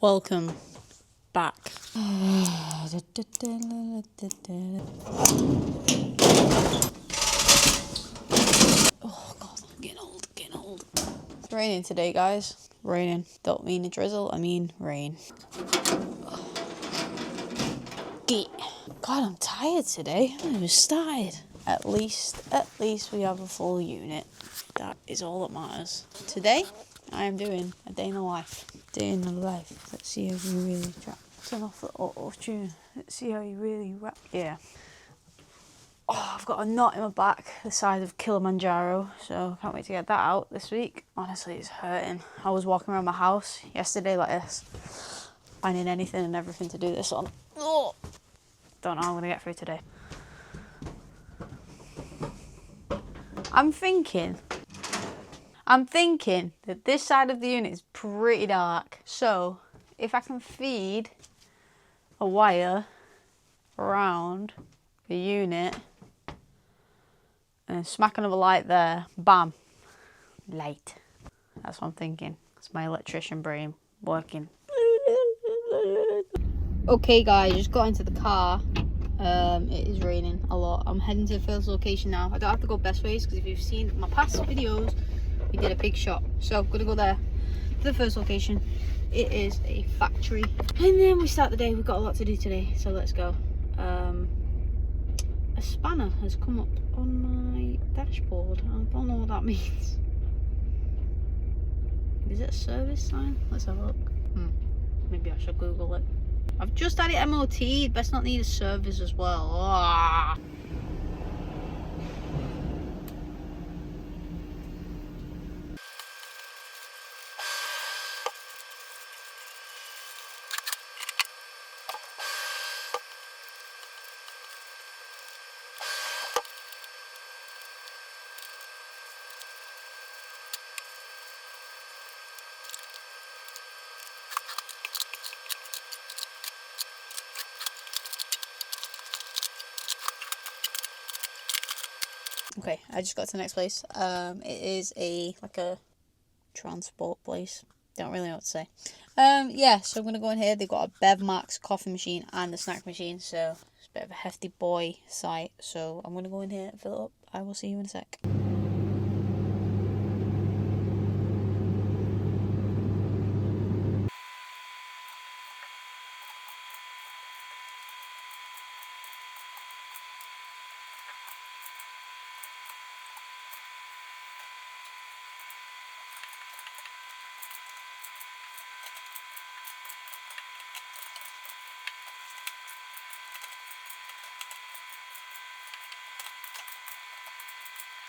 Welcome back. Oh God, I'm getting old. It's raining today, guys. Raining. Don't mean a drizzle, I mean rain. God, I'm tired today. I haven't even started. At least we have a full unit. That is all that matters. Today, I am doing a day in the life. Day in the life. Let's see how you really try. Turn off the auto tune. Let's see how you really rap. Yeah. Oh, I've got a knot in my back the size of Kilimanjaro, so I can't wait to get that out this week. Honestly, it's hurting. I was walking around my house yesterday like this, finding anything and everything to do this on. Oh, don't know how I'm gonna get through today. I'm thinking that this side of the unit is pretty dark. So if I can feed a wire around the unit and smack another light there, bam, light. That's what I'm thinking. It's my electrician brain working. Okay guys, just got into the car. It is raining a lot. I'm heading to the first location now. I don't have to go best ways because if you've seen my past videos, we did a big shop. So I'm gonna go there to the first location. It is a factory. And then we start the day. We've got a lot to do today, so let's go. A spanner has come up on my dashboard. I don't know what that means. Is it a service sign? Let's have a look. Maybe I should Google it. I've just had it MOT. Best not need a service as well. Ah. Okay, I just got to the next place. It is like a transport place. Don't really know what to say. Yeah, so I'm gonna go in here. They've got a Bev Max coffee machine and a snack machine, so it's a bit of a hefty boy site. So I'm gonna go in here and fill it up. I will see you in a sec.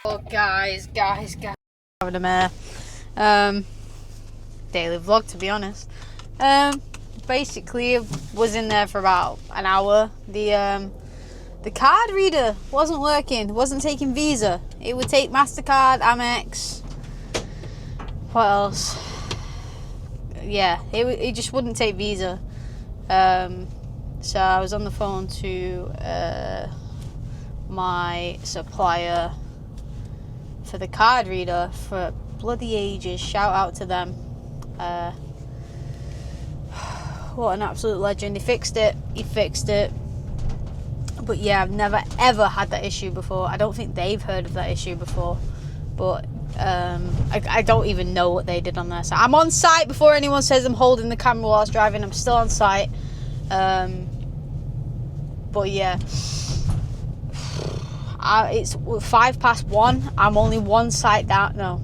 Oh, guys, having a mare. Daily vlog, to be honest. Basically, was in there for about an hour. The card reader wasn't working. Wasn't taking Visa. It would take MasterCard, Amex. What else? Yeah, it just wouldn't take Visa. So I was on the phone to my supplier for the card reader for bloody ages. Shout out to them. What an absolute legend. He fixed it. But yeah, I've never ever had that issue before. I don't think they've heard of that issue before. But I don't even know what they did on their site. I'm on site before anyone says I'm holding the camera while I was driving. I'm still on site. But yeah, it's 1:05. I'm only one site down. No,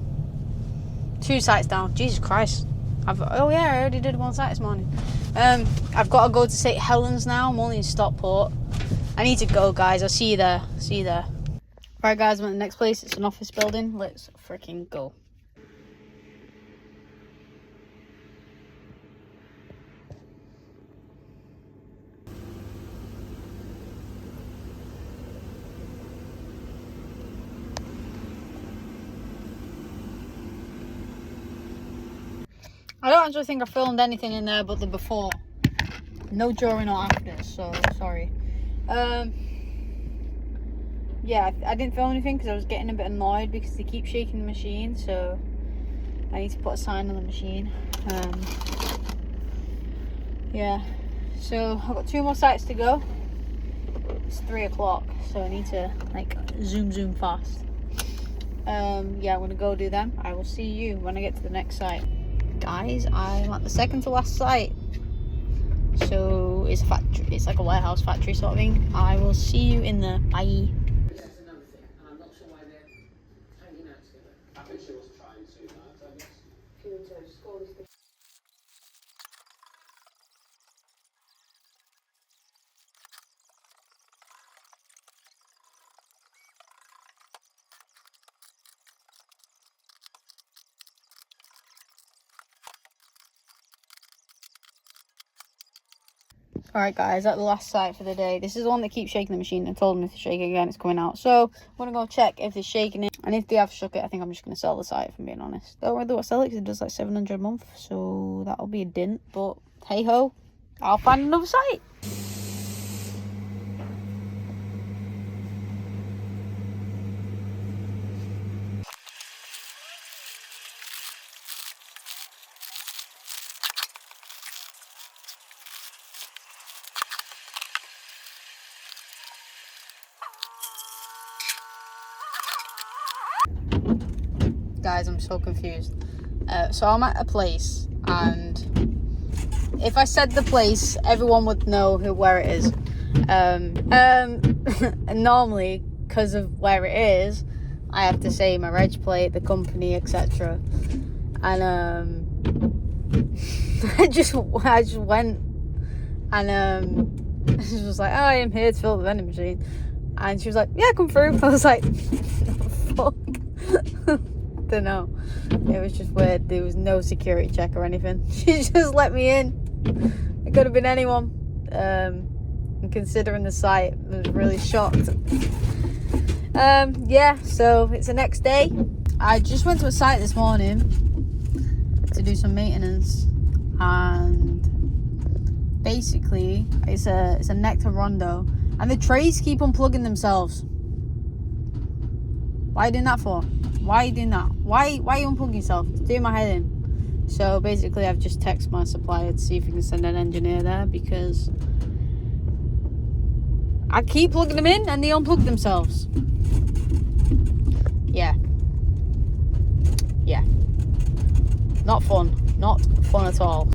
2 sites down. Jesus Christ. Oh yeah, I already did one site this morning. I've got to go to St. Helens now. I'm only in Stockport. I need to go, guys. I'll see you there. Right, guys, I'm at the next place. It's an office building. Let's freaking go. I don't actually think I filmed anything in there but the before. No during or after, so sorry. Yeah, I didn't film anything because I was getting a bit annoyed because they keep shaking the machine, so I need to put a sign on the machine. Yeah, so I've got 2 more sites to go. It's 3 o'clock, so I need to like zoom fast. Yeah, I'm gonna go do them. I will see you when I get to the next site. Guys, I'm at the second to last site. So it's a factory, it's like a warehouse factory sort of thing. I will see you in there. Bye. That's another thing, and I'm not sure why they're hanging out together. I think she was trying too hard, I guess. Alright guys, at the last site for the day. This is the one that keeps shaking the machine. I told them if they shake it again, it's coming out. So I'm going to go check if they're shaking it. And if they have shook it, I think I'm just going to sell the site, if I'm being honest. Don't really want to sell it because it does like 700 a month. So that'll be a dint. But hey ho, I'll find another site. Guys, I'm so confused. So I'm at a place, and if I said the place, everyone would know where it is. And normally, because of where it is, I have to say my reg plate, the company, etc. And I just went, and she was like, "Oh, I am here to fill the vending machine," and she was like, "Yeah, come through." I was like, "Fuck." Don't know. It was just weird. There was no security check or anything. She just let me in. It could have been anyone. And considering the site, I was really shocked. Yeah, so it's the next day. I just went to a site this morning to do some maintenance, and basically it's a nectar rondo, and the trays keep unplugging themselves. Why are you doing that for? Why are you doing that? Why are you unplugging yourself? It's doing my head in. So basically I've just texted my supplier to see if we can send an engineer there, because I keep plugging them in and they unplug themselves. Yeah. Not fun. Not fun at all.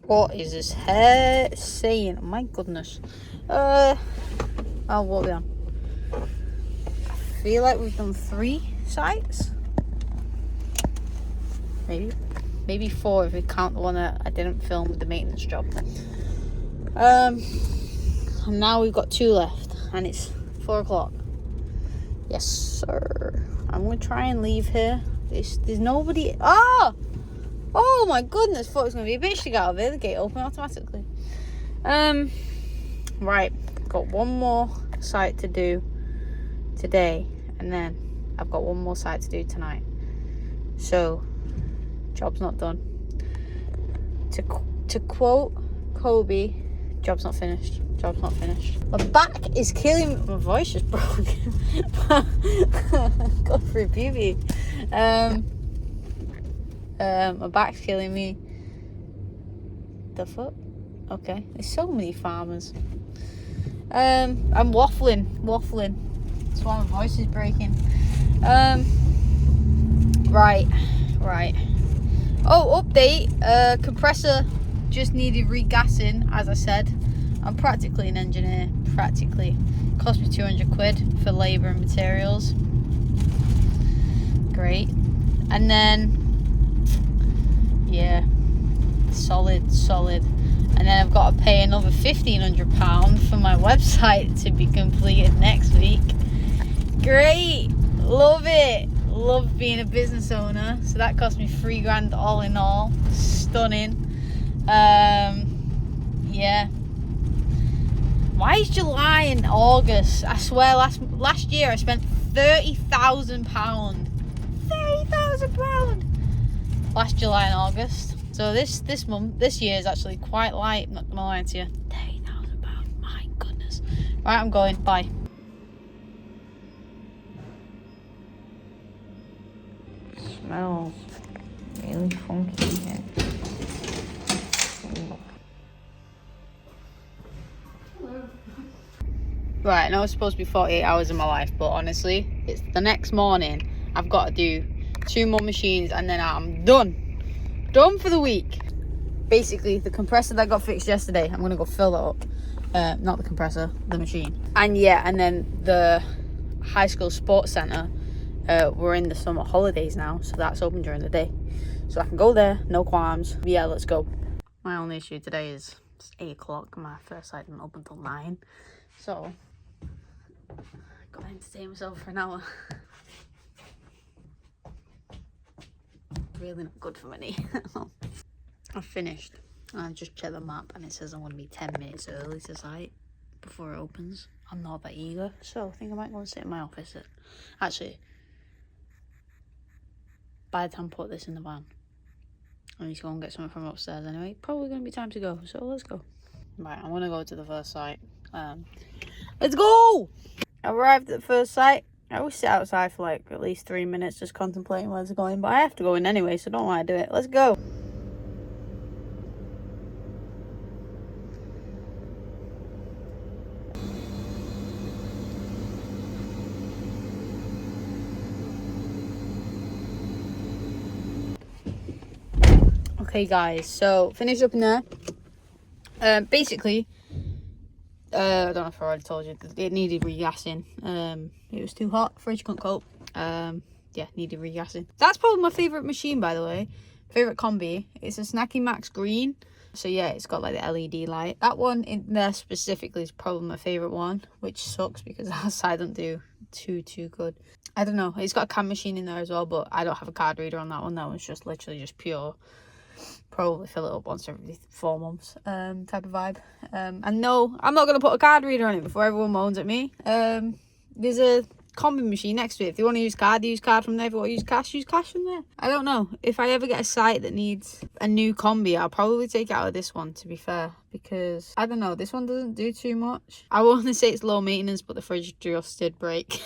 What is this hair saying? Oh my goodness. Oh, what are we on? I feel like we've done 3 sites. Maybe 4 if we count the one that I didn't film with the maintenance job. And now we've got 2 left, and it's 4 o'clock. Yes, sir. I'm gonna try and leave here. There's nobody. Oh my goodness, thought it was going to be a bitch to get out of here. The gate opened automatically. Right, got 1 more site to do today, and then I've got 1 more site to do tonight. So, job's not done. To quote Kobe, job's not finished. Job's not finished. My back is killing me. My voice just broke. Got through puberty. My back's killing me. The fuck? Okay. There's so many farmers. I'm waffling. That's why my voice is breaking. Right. Oh, update. Compressor just needed regassing, as I said. I'm practically an engineer. Practically. Cost me 200 quid for labour and materials. Great. And then yeah, solid. And then I've got to pay another £1,500 for my website to be completed next week. Great, love it. love being a business owner. So that cost me $3,000 all in all. Stunning. Yeah. Why is July and August? I swear last year I spent £30,000. £30,000 last July and August. So this year is actually quite light, I'm not gonna lie to you. £30,000, my goodness. Right, I'm going, bye. Smells really funky in here. Right, I know it's supposed to be 48 hours of my life, but honestly, it's the next morning. I've got to do 2 more machines and then I'm done. Done for the week. Basically, the compressor that got fixed yesterday, I'm going to go fill that up. Not the compressor, the machine. And yeah, and then the high school sports centre, we're in the summer holidays now, so that's open during the day. So I can go there, no qualms. But yeah, let's go. My only issue today is it's 8 o'clock. My first site didn't open until 9. So gotta entertain myself for an hour. Really not good for my knee. I've finished. I just checked the map and it says I'm going to be 10 minutes early to site before it opens. I'm not that eager, so I think I might go and sit in my office. Actually, by the time I put this in the van, I need to go and get something from upstairs anyway. Probably going to be time to go, so let's go. Right, I'm going to go to the first site. Let's go! I arrived at the first site. I always sit outside for like at least 3 minutes just contemplating where it's going, but I have to go in anyway, so don't want to do it. Let's go. Okay guys, so finished up in there. Basically, I don't know if I already told you, it needed regassing. It was too hot, fridge couldn't cope. Yeah, needed regassing. That's probably my favourite machine, by the way. Favourite combi. It's a Snacky Max Green. So yeah, it's got like the LED light. That one in there specifically is probably my favourite one, which sucks because outside don't do too good. I don't know. It's got a CAN machine in there as well, but I don't have a card reader on that one. That one's just literally just pure. Probably fill it up once every 4 months type of vibe. And no, I'm not going to put a card reader on it before everyone moans at me. There's a combi machine next to it. If you want to use card from there. If you want to use cash from there. I don't know. If I ever get a site that needs a new combi, I'll probably take it out of this one, to be fair. Because, I don't know, this one doesn't do too much. I want to say it's low maintenance, but the fridge just did break.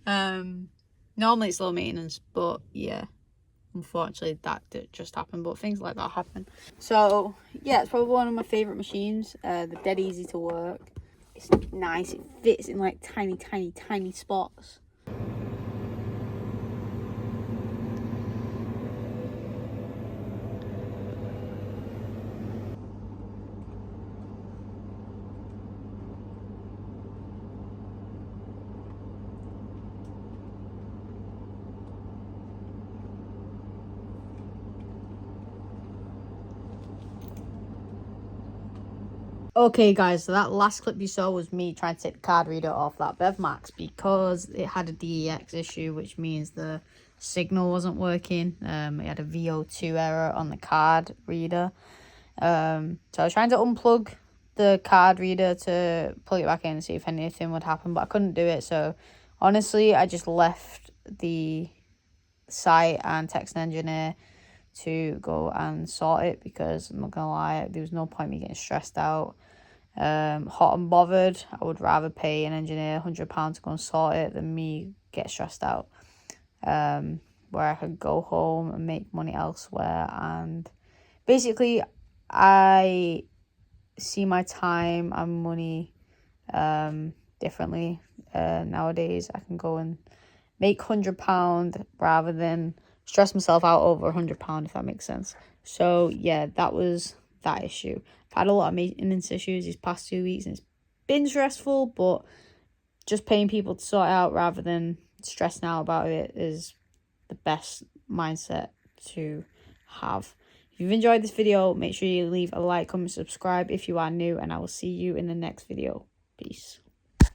Normally it's low maintenance, but yeah. Unfortunately, that did just happen, but things like that happen. So, yeah, it's probably one of my favourite machines. They're dead easy to work. It's nice. It fits in like tiny spots. Okay guys, so that last clip you saw was me trying to take the card reader off that BevMax because it had a DEX issue, which means the signal wasn't working. It had a VO2 error on the card reader. So I was trying to unplug the card reader to plug it back in and see if anything would happen, but I couldn't do it. So honestly, I just left the site and text an engineer to go and sort it because I'm not gonna lie, there was no point me getting stressed out. Hot and bothered, I would rather pay an engineer £100 to go and sort it than me get stressed out. Where I could go home and make money elsewhere. And basically, I see my time and money differently. Nowadays, I can go and make £100 rather than stress myself out over £100, if that makes sense. So yeah, that was that issue. I've had a lot of maintenance issues these past 2 weeks and it's been stressful, but just paying people to sort it out rather than stressing out about it is the best mindset to have. If you've enjoyed this video, make sure you leave a like, comment, subscribe if you are new, and I will see you in the next video. Peace.